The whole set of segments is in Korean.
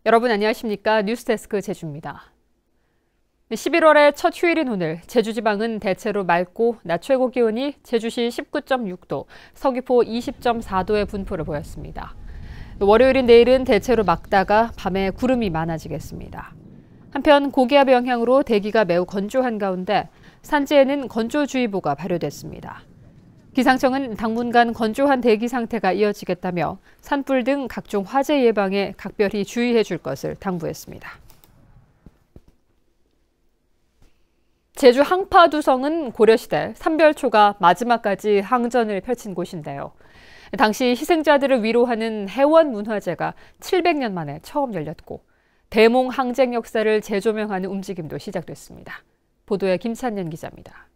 여러분 안녕하십니까? 뉴스데스크 제주입니다. 11월의 첫 휴일인 오늘 제주지방은 대체로 맑고 낮 최고 기온이 제주시 19.6도, 서귀포 20.4도의 분포를 보였습니다. 월요일인 내일은 대체로 맑다가 밤에 구름이 많아지겠습니다. 한편 고기압 영향으로 대기가 매우 건조한 가운데 산지에는 건조주의보가 발효됐습니다. 기상청은 당분간 건조한 대기 상태가 이어지겠다며 산불 등 각종 화재 예방에 각별히 주의해 줄 것을 당부했습니다. 제주 항파두성은 고려시대 삼별초가 마지막까지 항전을 펼친 곳인데요. 당시 희생자들을 위로하는 해원문화제가 700년 만에 처음 열렸고 대몽 항쟁 역사를 재조명하는 움직임도 시작됐습니다. 보도에 김찬년 기자입니다.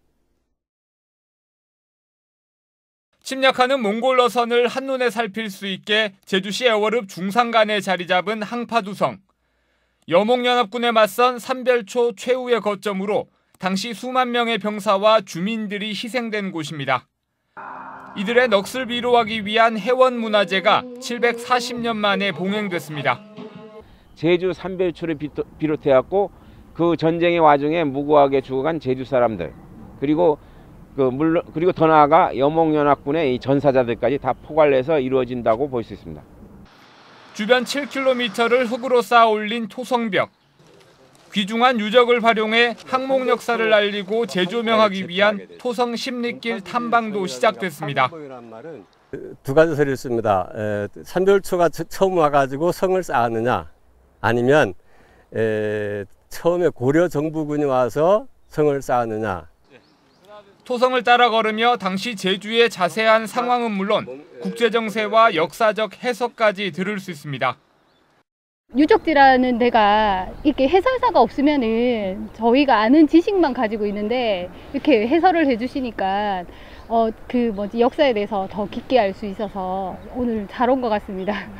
침략하는 몽골 어선을 한눈에 살필 수 있게 제주시 애월읍 중산간에 자리 잡은 항파두성. 여몽연합군에 맞선 삼별초 최후의 거점으로 당시 수만 명의 병사와 주민들이 희생된 곳입니다. 이들의 넋을 위로하기 위한 해원문화제가 740년 만에 봉행됐습니다. 제주 삼별초를 비롯해갖고 그 전쟁의 와중에 무고하게 죽어간 제주 사람들, 그리고 더 나아가 여몽연합군의 이 전사자들까지 다 포괄해서 이루어진다고 볼 수 있습니다. 주변 7km를 흙으로 쌓아 올린 토성벽. 귀중한 유적을 활용해 항목 역사를 알리고 재조명하기 위한 토성 십리길 탐방도 시작됐습니다. 두 가지 소리를 씁니다. 삼별초가 처음 와가지고 성을 쌓았느냐, 아니면 처음에 고려 정부군이 와서 성을 쌓았느냐. 토성을 따라 걸으며 당시 제주의 자세한 상황은 물론 국제정세와 역사적 해석까지 들을 수 있습니다. 유적지라는 데가 이렇게 해설사가 없으면은 저희가 아는 지식만 가지고 있는데 이렇게 해설을 해주시니까 역사에 대해서 더 깊게 알 수 있어서 오늘 잘 온 것 같습니다.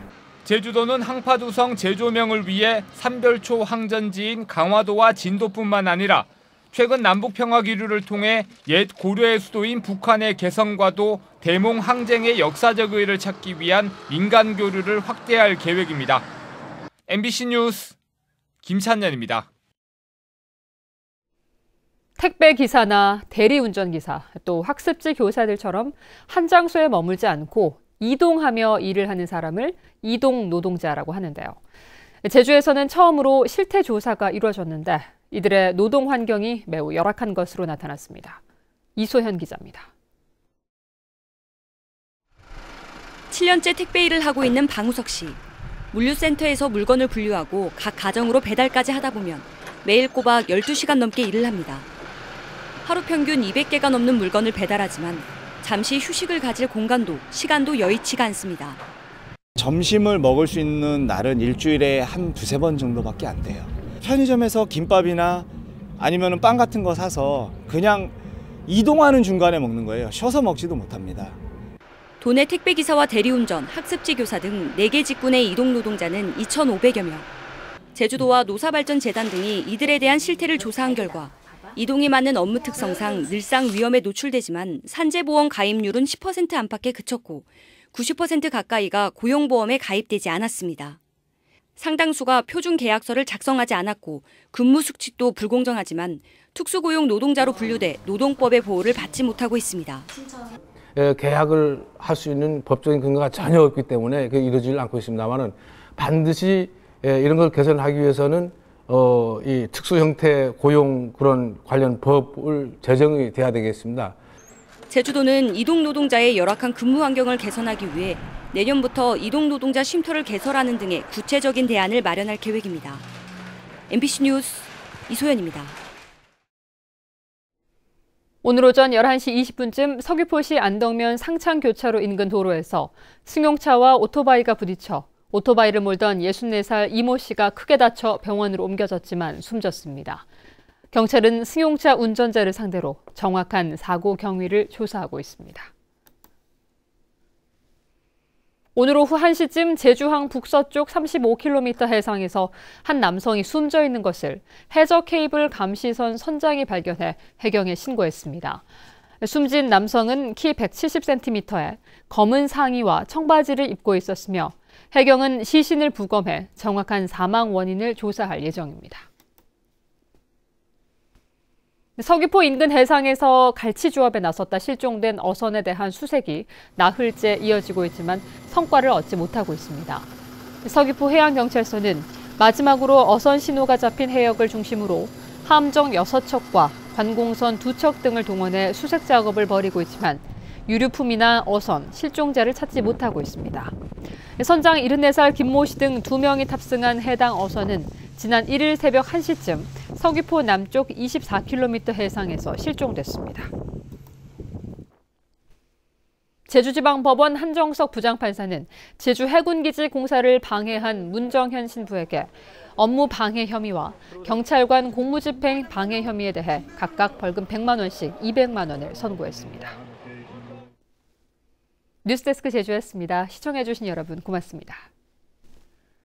제주도는 항파두성 재조명을 위해 삼별초 항전지인 강화도와 진도뿐만 아니라 최근 남북평화 기류를 통해 옛 고려의 수도인 북한의 개성과도 대몽 항쟁의 역사적 의의를 찾기 위한 민간 교류를 확대할 계획입니다. MBC 뉴스 김찬년입니다. 택배 기사나 대리운전 기사, 또 학습지 교사들처럼 한 장소에 머물지 않고 이동하며 일을 하는 사람을 이동 노동자라고 하는데요. 제주에서는 처음으로 실태 조사가 이루어졌는데 이들의 노동 환경이 매우 열악한 것으로 나타났습니다. 이소현 기자입니다. 7년째 택배 일을 하고 있는 방우석 씨. 물류센터에서 물건을 분류하고 각 가정으로 배달까지 하다 보면 매일 꼬박 12시간 넘게 일을 합니다. 하루 평균 200개가 넘는 물건을 배달하지만 잠시 휴식을 가질 공간도 시간도 여의치가 않습니다. 점심을 먹을 수 있는 날은 일주일에 한 두세 번 정도밖에 안 돼요. 편의점에서 김밥이나 아니면 빵 같은 거 사서 그냥 이동하는 중간에 먹는 거예요. 쉬어서 먹지도 못합니다. 도내 택배기사와 대리운전, 학습지 교사 등 4개 직군의 이동 노동자는 2,500여 명. 제주도와 노사발전재단 등이 이들에 대한 실태를 조사한 결과 이동이 많은 업무 특성상 늘상 위험에 노출되지만 산재보험 가입률은 10% 안팎에 그쳤고 90% 가까이가 고용보험에 가입되지 않았습니다. 상당수가 표준계약서를 작성하지 않았고 근무 수칙도 불공정하지만 특수고용 노동자로 분류돼 노동법의 보호를 받지 못하고 있습니다. 계약을 할 수 있는 법적인 근거가 전혀 없기 때문에 이루어지지 않고 있습니다만은 반드시 이런 걸 개선하기 위해서는 이 특수 형태 고용 그런 관련 법을 제정이 돼야 되겠습니다. 제주도는 이동 노동자의 열악한 근무 환경을 개선하기 위해 내년부터 이동 노동자 쉼터를 개설하는 등의 구체적인 대안을 마련할 계획입니다. MBC 뉴스 이소연입니다. 오늘 오전 11시 20분쯤 서귀포시 안덕면 상창교차로 인근 도로에서 승용차와 오토바이가 부딪혀 오토바이를 몰던 64살 이모 씨가 크게 다쳐 병원으로 옮겨졌지만 숨졌습니다. 경찰은 승용차 운전자를 상대로 정확한 사고 경위를 조사하고 있습니다. 오늘 오후 1시쯤 제주항 북서쪽 35km 해상에서 한 남성이 숨져 있는 것을 해저 케이블 감시선 선장이 발견해 해경에 신고했습니다. 숨진 남성은 키 170cm에 검은 상의와 청바지를 입고 있었으며 해경은 시신을 부검해 정확한 사망 원인을 조사할 예정입니다. 서귀포 인근 해상에서 갈치조업에 나섰다 실종된 어선에 대한 수색이 나흘째 이어지고 있지만 성과를 얻지 못하고 있습니다. 서귀포 해양경찰서는 마지막으로 어선 신호가 잡힌 해역을 중심으로 함정 6척과 관공선 2척 등을 동원해 수색 작업을 벌이고 있지만 유류품이나 어선, 실종자를 찾지 못하고 있습니다. 선장 74살 김모 씨 등 2명이 탑승한 해당 어선은 지난 1일 새벽 1시쯤 서귀포 남쪽 24km 해상에서 실종됐습니다. 제주지방법원 한정석 부장판사는 제주 해군기지 공사를 방해한 문정현 신부에게 업무 방해 혐의와 경찰관 공무집행 방해 혐의에 대해 각각 벌금 100만 원씩 200만 원을 선고했습니다. 뉴스데스크 제주였습니다. 시청해주신 여러분 고맙습니다.